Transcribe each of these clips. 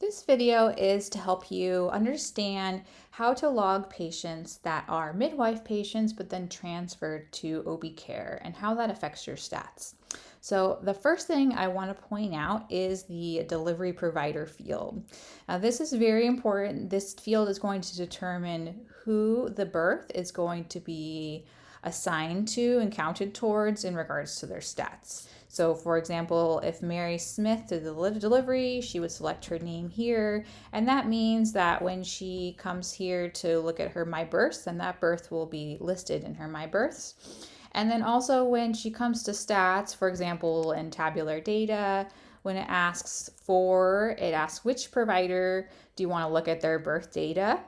This video is to help you understand how to log patients that are midwife patients but then transferred to OB care and how that affects your stats. So the first thing I want to point out is the delivery provider field. Now this is very important. This field is going to determine who the birth is going to be assigned to and counted towards in regards to their stats. So for example, if Mary Smith did the delivery, she would select her name here. And that means that when she comes here to look at her My Births, then that birth will be listed in her My Births. And then also when she comes to stats, for example, in tabular data, when it asks which provider do you want to look at their birth data?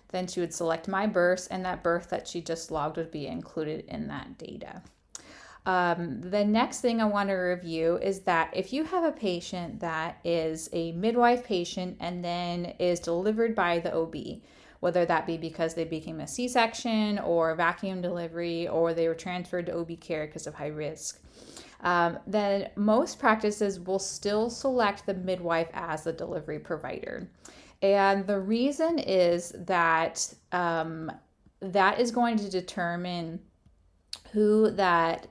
Then she would select My Births, and that birth that she just logged would be included in that data. The next thing I want to review is that if you have a patient that is a midwife patient and then is delivered by the OB, whether that be because they became a C-section or vacuum delivery or they were transferred to OB care because of high risk, then most practices will still select the midwife as the delivery provider. And the reason is that that is going to determine who that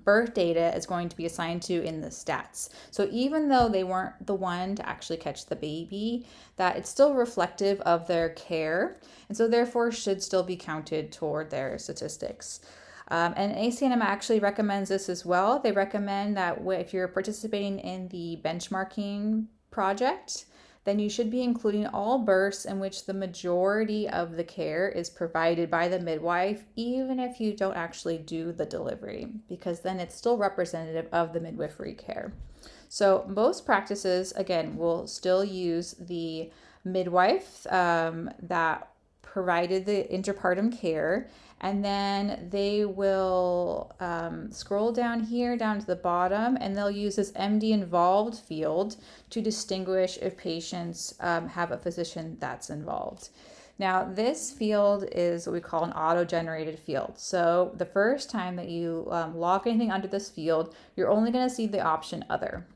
birth data is going to be assigned to in the stats. So even though they weren't the one to actually catch the baby, that it's still reflective of their care, and so therefore should still be counted toward their statistics. And ACNM actually recommends this as well. They recommend that if you're participating in the benchmarking project, then you should be including all births in which the majority of the care is provided by the midwife, even if you don't actually do the delivery, because then it's still representative of the midwifery care. So most practices, again, will still use the midwife that provided the interpartum care, and then they will scroll down here down to the bottom, and they'll use this MD involved field to distinguish if patients have a physician that's involved. Now this field is what we call an auto-generated field. So the first time that you log anything under this field, you're only going to see the option other.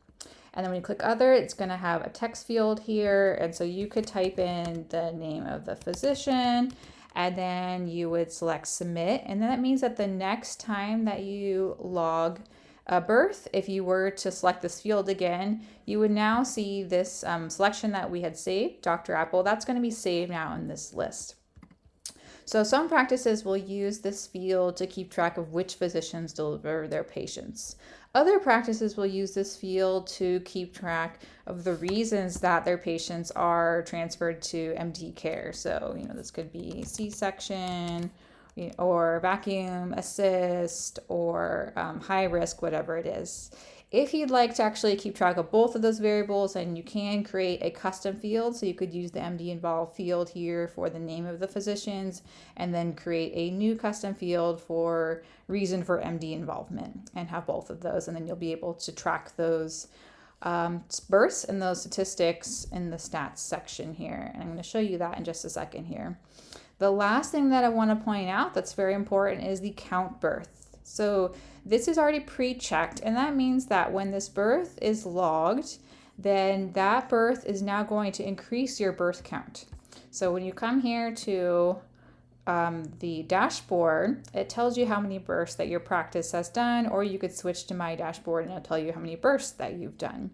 And then when you click other, it's going to have a text field here. And so you could type in the name of the physician, and then you would select submit. And then that means that the next time that you log a birth, if you were to select this field again, you would now see this selection that we had saved, Dr. Apple, that's going to be saved now in this list. So some practices will use this field to keep track of which physicians deliver their patients. Other practices will use this field to keep track of the reasons that their patients are transferred to MD care. So, this could be C-section or vacuum assist or high risk, whatever it is. If you'd like to actually keep track of both of those variables, and you can create a custom field, so you could use the MD involved field here for the name of the physicians, and then create a new custom field for reason for MD involvement, and have both of those, and then you'll be able to track those births and those statistics in the stats section here. And I'm going to show you that in just a second here. The last thing that I want to point out that's very important is the count birth. So this is already pre-checked, and that means that when this birth is logged, then that birth is now going to increase your birth count. So when you come here to the dashboard, it tells you how many births that your practice has done, or you could switch to my dashboard and it'll tell you how many births that you've done.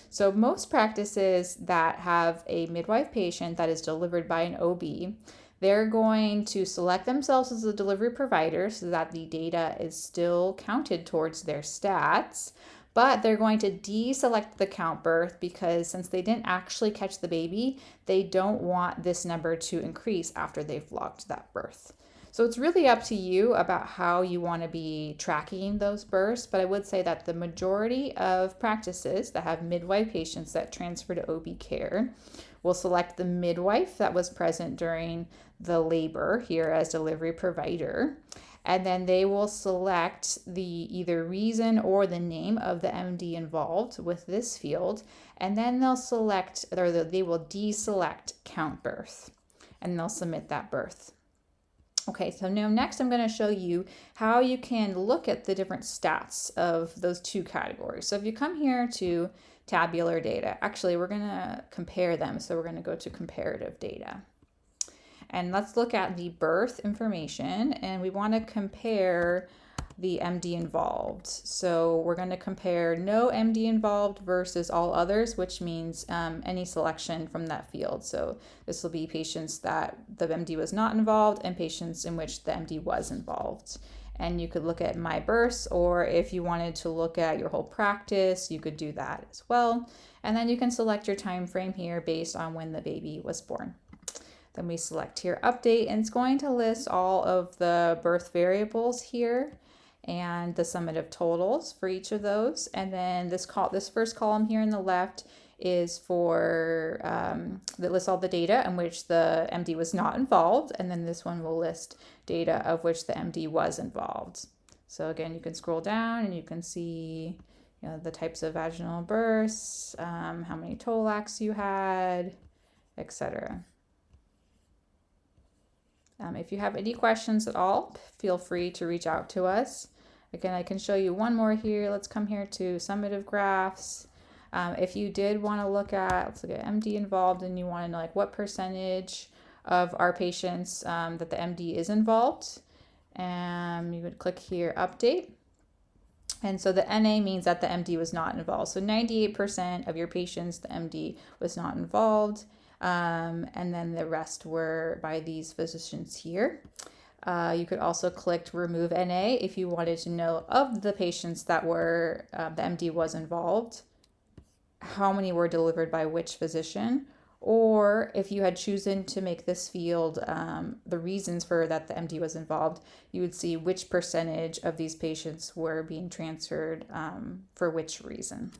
So most practices that have a midwife patient that is delivered by an OB, they're going to select themselves as a delivery provider so that the data is still counted towards their stats, but they're going to deselect the count birth because since they didn't actually catch the baby, they don't want this number to increase after they've logged that birth. So it's really up to you about how you want to be tracking those births, but I would say that the majority of practices that have midwife patients that transfer to OB care will select the midwife that was present during the labor here as delivery provider, and then they will select the either reason or the name of the MD involved with this field, and then they'll select, or they will deselect count birth, and they'll submit that birth. Okay, so now next I'm going to show you how you can look at the different stats of those two categories. So if you come here to tabular data. Actually, we're going to compare them. So we're going to go to comparative data. And let's look at the birth information, and we want to compare the MD involved. So we're going to compare no MD involved versus all others, which means any selection from that field. So this will be patients that the MD was not involved and patients in which the MD was involved. And you could look at my births, or if you wanted to look at your whole practice, you could do that as well. And then you can select your time frame here based on when the baby was born. Then we select here update, and it's going to list all of the birth variables here and the summative totals for each of those. And then this first column here in the left is for that lists all the data in which the MD was not involved, and then this one will list data of which the MD was involved. So again, you can scroll down and you can see, you know, the types of vaginal births, how many tolacs you had, etc. If you have any questions at all, feel free to reach out to us. Again, I can show you one more here. Let's come here to summative graphs. If you did want to look at, let's look at MD involved, and you want to know like what percentage of our patients that the MD is involved, you would click here, update. And so the NA means that the MD was not involved. So 98% of your patients, the MD was not involved. And then the rest were by these physicians here. You could also click remove NA if you wanted to know of the patients that were, the MD was involved, how many were delivered by which physician, or if you had chosen to make this field the reasons for that the MD was involved, you would see which percentage of these patients were being transferred for which reason.